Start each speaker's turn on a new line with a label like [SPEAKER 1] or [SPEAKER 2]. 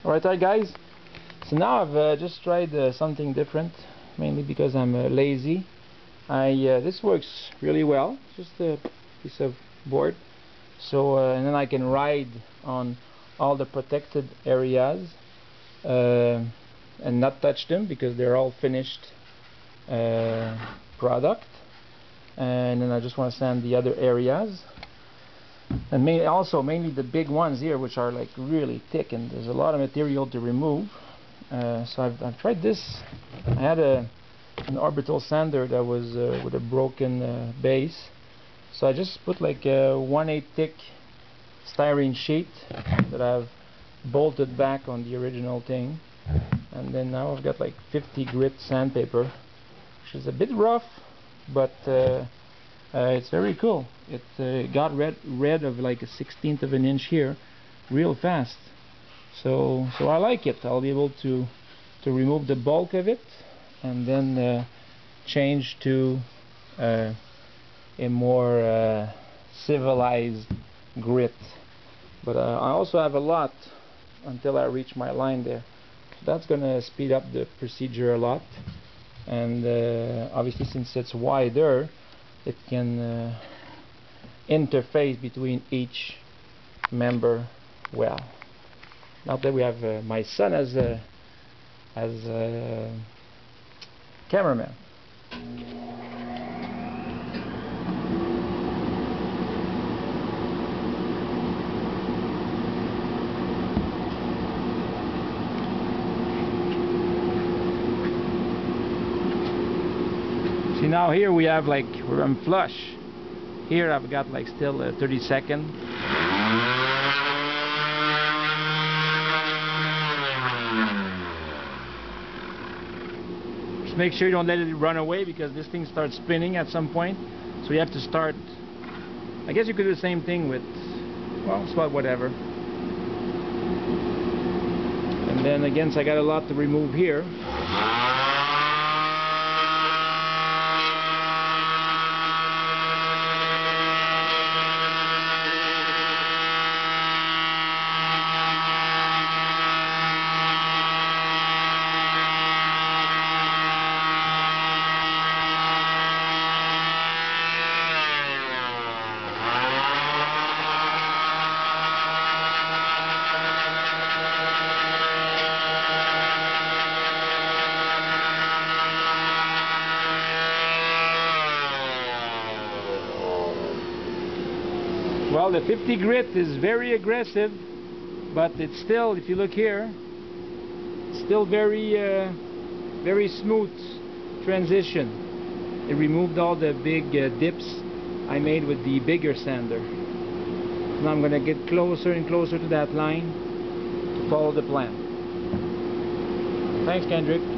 [SPEAKER 1] Alright guys, so now I've just tried something different, mainly because I'm lazy. This works really well, just a piece of board. So and then I can ride on all the protected areas and not touch them because they're all finished product. And then I just want to sand the other areas, and mainly the big ones here, which are like really thick and there's a lot of material to remove. So I've tried this. I had an orbital sander that was with a broken base, so I just put like a 1/8 thick styrene sheet that I've bolted back on the original thing, and then now I've got like 50 grit sandpaper, which is a bit rough, but it's very cool. It got rid of like a 1/16 of an inch here real fast, so I like it. I'll be able to remove the bulk of it and then change to a more civilized grit. But I also have a lot until I reach my line there, so that's gonna speed up the procedure a lot. And obviously, since it's wider, it can interface between each member well. Now that we have my son as a cameraman. See, now here we have like, where I'm flush. Here I've got like still 30 seconds. Just make sure you don't let it run away, because this thing starts spinning at some point. So you have to start. I guess you could do the same thing with, well, it's about whatever. And then again, so I got a lot to remove here. Well, the 50 grit is very aggressive, but it's still, if you look here, still very very smooth transition. It removed all the big dips I made with the bigger sander. Now I'm going to get closer and closer to that line to follow the plan. Thanks, Kendrick.